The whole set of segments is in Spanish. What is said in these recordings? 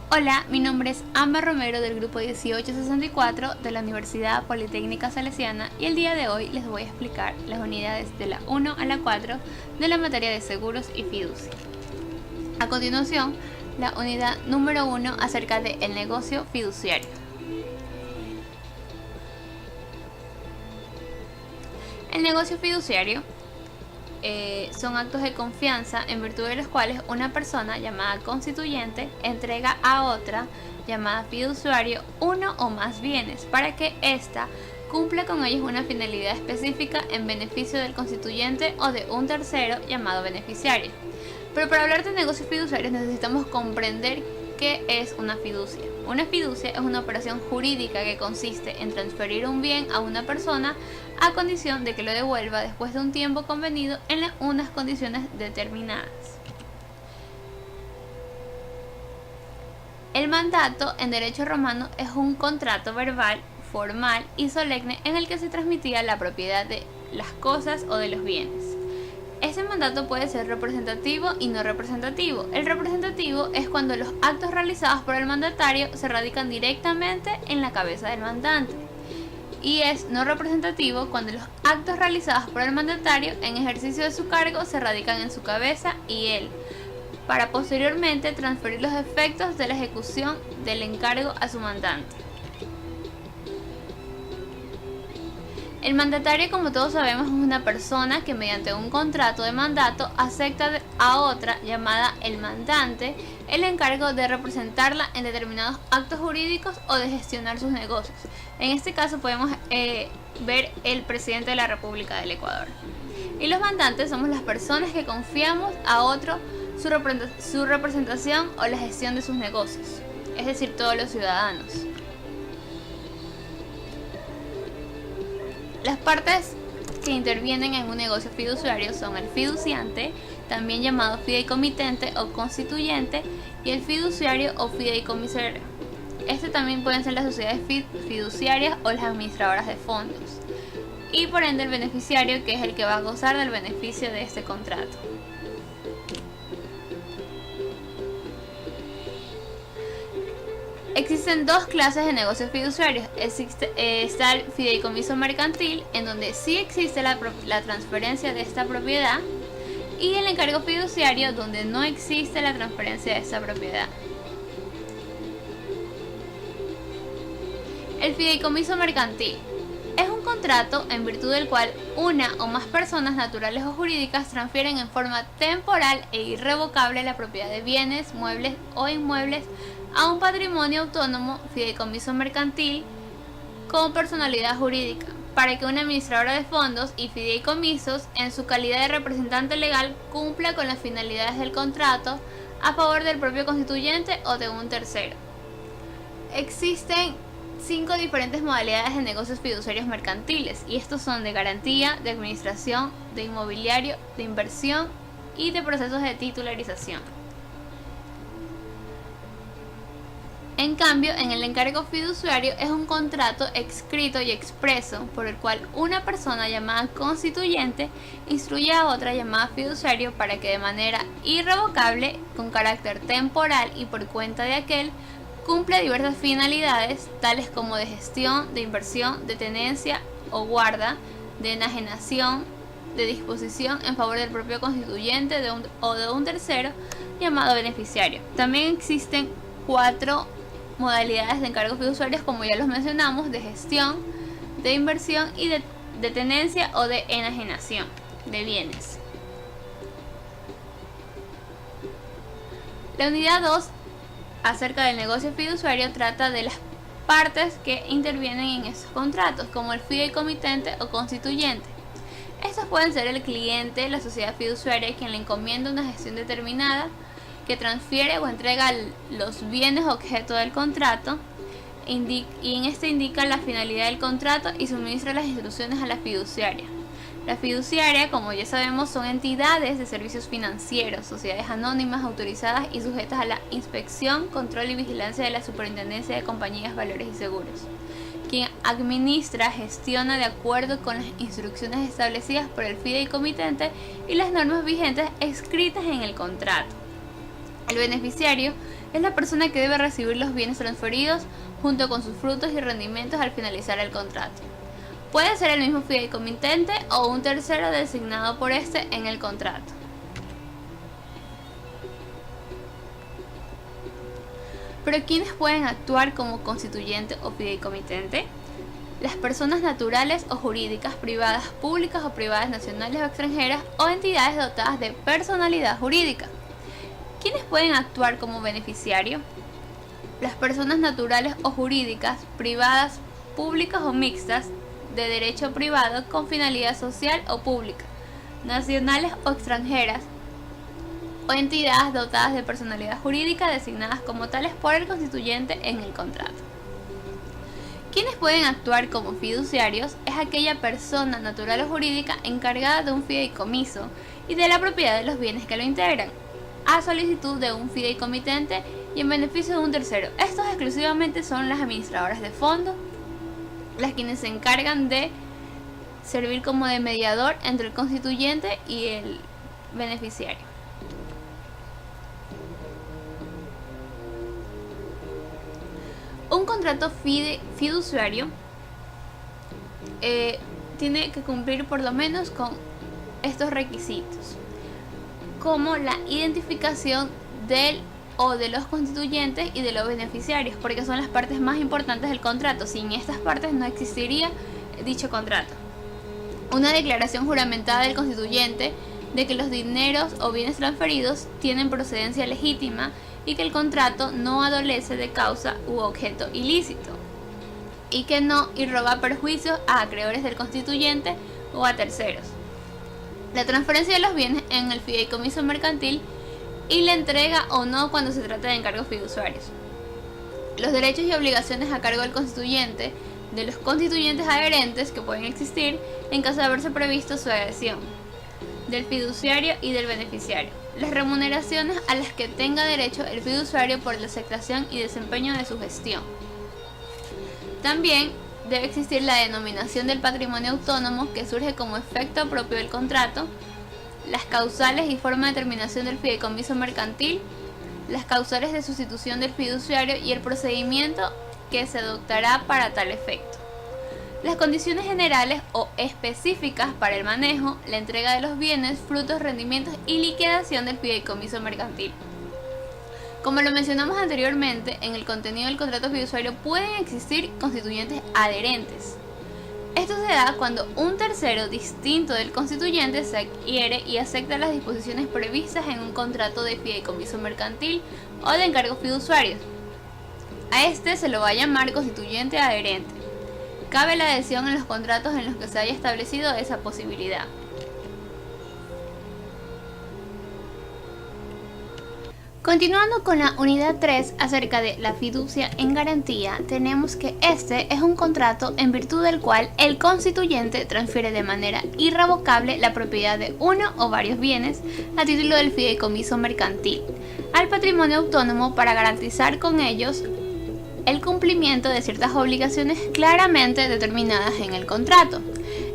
Hola, mi nombre es Amber Romero del grupo 1864 de la Universidad Politécnica Salesiana y el día de hoy les voy a explicar las unidades de la 1 a la 4 de la materia de seguros y fiducia. A continuación, la unidad número 1 acerca del negocio fiduciario. El negocio fiduciario son actos de confianza en virtud de los cuales una persona llamada constituyente entrega a otra llamada fiduciario uno o más bienes para que ésta cumpla con ellos una finalidad específica en beneficio del constituyente o de un tercero llamado beneficiario. Pero para hablar de negocios fiduciarios necesitamos comprender qué es una fiducia. Una fiducia es una operación jurídica que consiste en transferir un bien a una persona a condición de que lo devuelva después de un tiempo convenido en unas condiciones determinadas. El mandato en derecho romano es un contrato verbal, formal y solemne en el que se transmitía la propiedad de las cosas o de los bienes. Este mandato puede ser representativo y no representativo. El representativo es cuando los actos realizados por el mandatario se radican directamente en la cabeza del mandante. Y es no representativo cuando los actos realizados por el mandatario en ejercicio de su cargo se radican en su cabeza y él, para posteriormente transferir los efectos de la ejecución del encargo a su mandante. El mandatario, como todos sabemos, es una persona que mediante un contrato de mandato acepta a otra, llamada el mandante, el encargo de representarla en determinados actos jurídicos o de gestionar sus negocios. En este caso podemos ver el presidente de la República del Ecuador. Y los mandantes somos las personas que confiamos a otro su representación o la gestión de sus negocios, es decir, todos los ciudadanos. Las partes que intervienen en un negocio fiduciario son el fiduciante, también llamado fideicomitente o constituyente, y el fiduciario o fideicomisario. Este también pueden ser las sociedades fiduciarias o las administradoras de fondos. Y por ende el beneficiario, que es el que va a gozar del beneficio de este contrato. Existen dos clases de negocios fiduciarios. Está el fideicomiso mercantil, en donde sí existe la transferencia de esta propiedad, y el encargo fiduciario, donde no existe la transferencia de esta propiedad. El fideicomiso mercantil es un contrato en virtud del cual una o más personas naturales o jurídicas transfieren en forma temporal e irrevocable la propiedad de bienes, muebles o inmuebles a un patrimonio autónomo fideicomiso mercantil con personalidad jurídica, para que una administradora de fondos y fideicomisos, en su calidad de representante legal, cumpla con las finalidades del contrato a favor del propio constituyente o de un tercero. Existen 5 diferentes modalidades de negocios fiduciarios mercantiles, y estos son de garantía, de administración, de inmobiliario, de inversión y de procesos de titularización. En cambio, en el encargo fiduciario es un contrato escrito y expreso por el cual una persona llamada constituyente instruye a otra llamada fiduciario para que de manera irrevocable, con carácter temporal y por cuenta de aquel, cumpla diversas finalidades tales como de gestión, de inversión, de tenencia o guarda, de enajenación, de disposición en favor del propio constituyente o de un tercero llamado beneficiario. También existen 4 modalidades de encargos fiduciarios, como ya los mencionamos, de gestión, de inversión y de tenencia o de enajenación de bienes. La unidad 2 acerca del negocio fiduciario trata de las partes que intervienen en estos contratos, como el fideicomitente o constituyente. Estos pueden ser el cliente, la sociedad fiduciaria, quien le encomienda una gestión determinada, que transfiere o entrega los bienes objeto del contrato, y en este indica la finalidad del contrato y suministra las instrucciones a la fiduciaria. La fiduciaria, como ya sabemos, son entidades de servicios financieros, sociedades anónimas autorizadas y sujetas a la inspección, control y vigilancia de la Superintendencia de Compañías, Valores y Seguros, quien administra, gestiona de acuerdo con las instrucciones establecidas por el fideicomitente y las normas vigentes escritas en el contrato. El beneficiario es la persona que debe recibir los bienes transferidos junto con sus frutos y rendimientos al finalizar el contrato. Puede ser el mismo fideicomitente o un tercero designado por este en el contrato. Pero ¿quiénes pueden actuar como constituyente o fideicomitente? Las personas naturales o jurídicas, privadas, públicas o privadas, nacionales o extranjeras, o entidades dotadas de personalidad jurídica. ¿Quiénes pueden actuar como beneficiario? Las personas naturales o jurídicas, privadas, públicas o mixtas, de derecho privado con finalidad social o pública, nacionales o extranjeras, o entidades dotadas de personalidad jurídica designadas como tales por el constituyente en el contrato. Quienes pueden actuar como fiduciarios es aquella persona natural o jurídica encargada de un fideicomiso y de la propiedad de los bienes que lo integran, a solicitud de un fideicomitente y en beneficio de un tercero. Estos exclusivamente son las administradoras de fondos, las quienes se encargan de servir como de mediador entre el constituyente y el beneficiario. Un contrato fiduciario tiene que cumplir por lo menos con estos requisitos, como la identificación del o de los constituyentes y de los beneficiarios, porque son las partes más importantes del contrato. Sin estas partes no existiría dicho contrato. Una declaración juramentada del constituyente de que los dineros o bienes transferidos tienen procedencia legítima y que el contrato no adolece de causa u objeto ilícito y que no irroga perjuicios a acreedores del constituyente o a terceros. La transferencia de los bienes en el fideicomiso mercantil y la entrega o no cuando se trata de encargos fiduciarios. Los derechos y obligaciones a cargo del constituyente, de los constituyentes adherentes que pueden existir en caso de haberse previsto su adhesión, del fiduciario y del beneficiario. Las remuneraciones a las que tenga derecho el fiduciario por la aceptación y desempeño de su gestión. También debe existir la denominación del patrimonio autónomo que surge como efecto propio del contrato, las causales y forma de terminación del fideicomiso mercantil, las causales de sustitución del fiduciario y el procedimiento que se adoptará para tal efecto. Las condiciones generales o específicas para el manejo, la entrega de los bienes, frutos, rendimientos y liquidación del fideicomiso mercantil. Como lo mencionamos anteriormente, en el contenido del contrato fiduciario pueden existir constituyentes adherentes. Esto se da cuando un tercero distinto del constituyente se adhiere y acepta las disposiciones previstas en un contrato de fideicomiso mercantil o de encargos fiduciarios. A este se lo va a llamar constituyente adherente. Cabe la adhesión en los contratos en los que se haya establecido esa posibilidad. Continuando con la unidad 3 acerca de la fiducia en garantía, tenemos que este es un contrato en virtud del cual el constituyente transfiere de manera irrevocable la propiedad de uno o varios bienes a título del fideicomiso mercantil al patrimonio autónomo para garantizar con ellos el cumplimiento de ciertas obligaciones claramente determinadas en el contrato.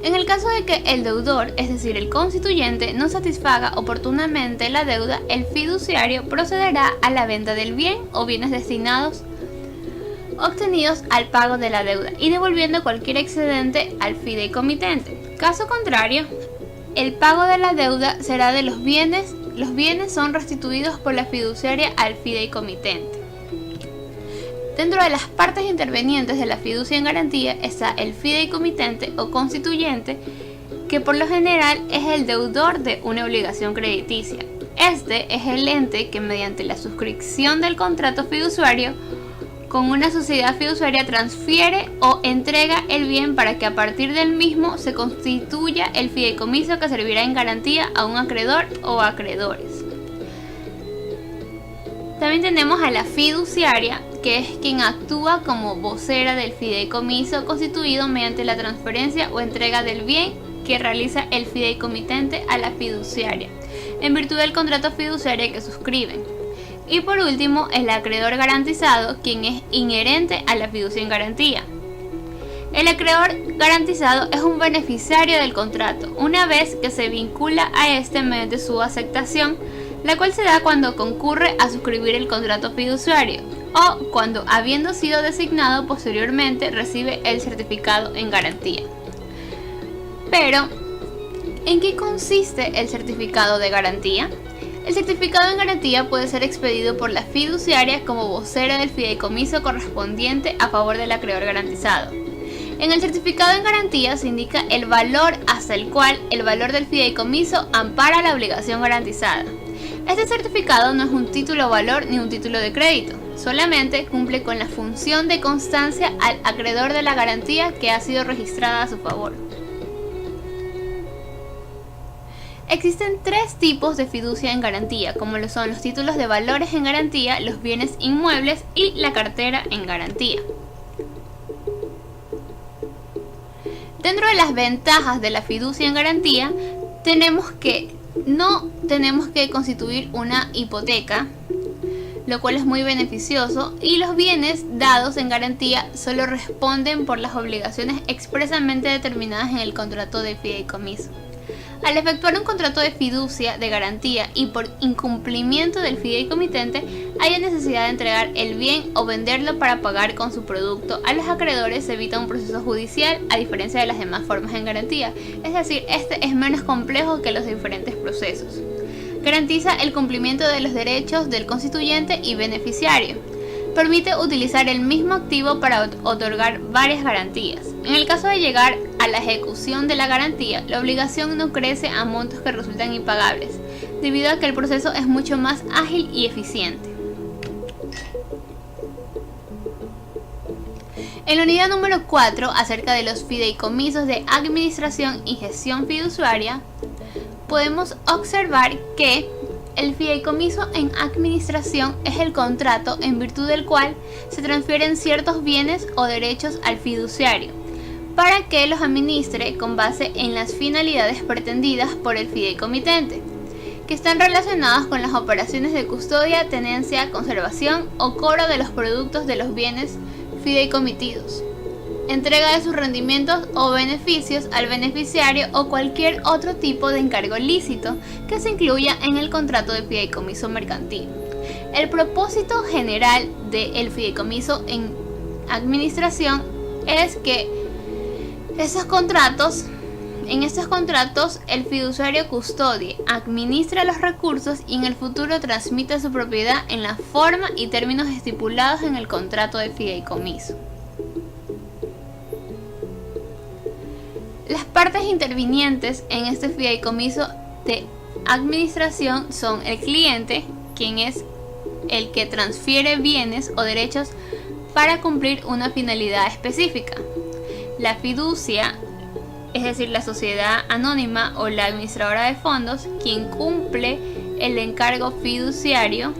En el caso de que el deudor, es decir, el constituyente, no satisfaga oportunamente la deuda, el fiduciario procederá a la venta del bien o bienes destinados obtenidos al pago de la deuda y devolviendo cualquier excedente al fideicomitente. Caso contrario, el pago de la deuda será de los bienes son restituidos por la fiduciaria al fideicomitente. Dentro de las partes intervenientes de la fiducia en garantía está el fideicomitente o constituyente, que por lo general es el deudor de una obligación crediticia. Este es el ente que mediante la suscripción del contrato fiduciario con una sociedad fiduciaria transfiere o entrega el bien para que a partir del mismo se constituya el fideicomiso que servirá en garantía a un acreedor o acreedores. También tenemos a la fiduciaria, que es quien actúa como vocera del fideicomiso constituido mediante la transferencia o entrega del bien que realiza el fideicomitente a la fiduciaria, en virtud del contrato fiduciario que suscriben. Y por último, el acreedor garantizado, quien es inherente a la fiducia en garantía. El acreedor garantizado es un beneficiario del contrato, una vez que se vincula a este mediante su aceptación la cual se da cuando concurre a suscribir el contrato fiduciario o cuando, habiendo sido designado posteriormente, recibe el certificado en garantía. Pero, ¿en qué consiste el certificado de garantía? El certificado en garantía puede ser expedido por la fiduciaria como vocera del fideicomiso correspondiente a favor del acreedor garantizado. En el certificado en garantía se indica el valor hasta el cual el valor del fideicomiso ampara la obligación garantizada. Este certificado no es un título valor ni un título de crédito, solamente cumple con la función de constancia al acreedor de la garantía que ha sido registrada a su favor. Existen tres tipos de fiducia en garantía, como lo son los títulos de valores en garantía, los bienes inmuebles y la cartera en garantía. Dentro de las ventajas de la fiducia en garantía, tenemos que no tenemos que constituir una hipoteca, lo cual es muy beneficioso, y los bienes dados en garantía solo responden por las obligaciones expresamente determinadas en el contrato de fideicomiso. Al efectuar un contrato de fiducia de garantía y por incumplimiento del fideicomitente haya necesidad de entregar el bien o venderlo para pagar con su producto a los acreedores, se evita un proceso judicial a diferencia de las demás formas en garantía, es decir, este es menos complejo que los diferentes procesos. Garantiza el cumplimiento de los derechos del constituyente y beneficiario. Permite utilizar el mismo activo para otorgar varias garantías. En el caso de llegar a la ejecución de la garantía, la obligación no crece a montos que resultan impagables, debido a que el proceso es mucho más ágil y eficiente. En la unidad número 4, acerca de los fideicomisos de administración y gestión fiduciaria, podemos observar que el fideicomiso en administración es el contrato en virtud del cual se transfieren ciertos bienes o derechos al fiduciario para que los administre con base en las finalidades pretendidas por el fideicomitente, que están relacionadas con las operaciones de custodia, tenencia, conservación o cobro de los productos de los bienes fideicomitidos, entrega de sus rendimientos o beneficios al beneficiario o cualquier otro tipo de encargo lícito que se incluya en el contrato de fideicomiso mercantil. El propósito general del fideicomiso en administración es que en estos contratos el fiduciario custodie, administra los recursos y en el futuro transmite su propiedad en la forma y términos estipulados en el contrato de fideicomiso. Las partes intervinientes en este fideicomiso de administración son el cliente, quien es el que transfiere bienes o derechos para cumplir una finalidad específica; la fiducia, es decir, la sociedad anónima o la administradora de fondos, quien cumple el encargo fiduciario;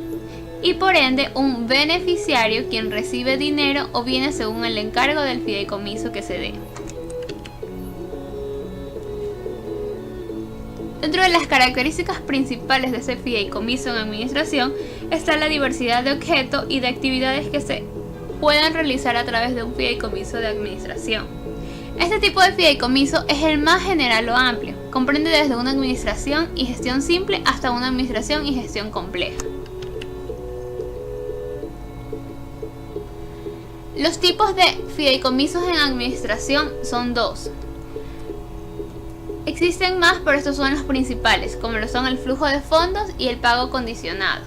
y por ende un beneficiario, quien recibe dinero o bienes según el encargo del fideicomiso que se dé. Dentro de las características principales de ese fideicomiso en administración está la diversidad de objetos y de actividades que se puedan realizar a través de un fideicomiso de administración. Este tipo de fideicomiso es el más general o amplio, comprende desde una administración y gestión simple hasta una administración y gestión compleja. Los tipos de fideicomisos en administración son dos. Existen más, pero estos son los principales, como lo son el flujo de fondos y el pago condicionado.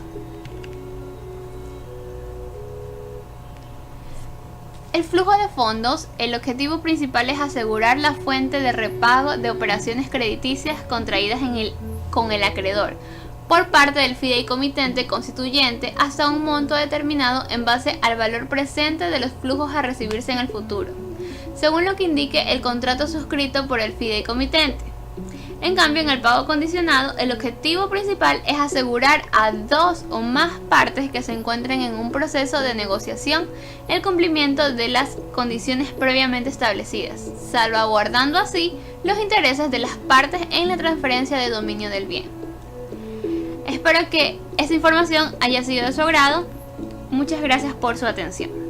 El flujo de fondos, el objetivo principal es asegurar la fuente de repago de operaciones crediticias contraídas con el acreedor por parte del fideicomitente constituyente hasta un monto determinado en base al valor presente de los flujos a recibirse en el futuro, según lo que indique el contrato suscrito por el fideicomitente. En cambio, en el pago condicionado, el objetivo principal es asegurar a dos o más partes que se encuentren en un proceso de negociación el cumplimiento de las condiciones previamente establecidas, salvaguardando así los intereses de las partes en la transferencia de dominio del bien. Espero que esta información haya sido de su agrado. Muchas gracias por su atención.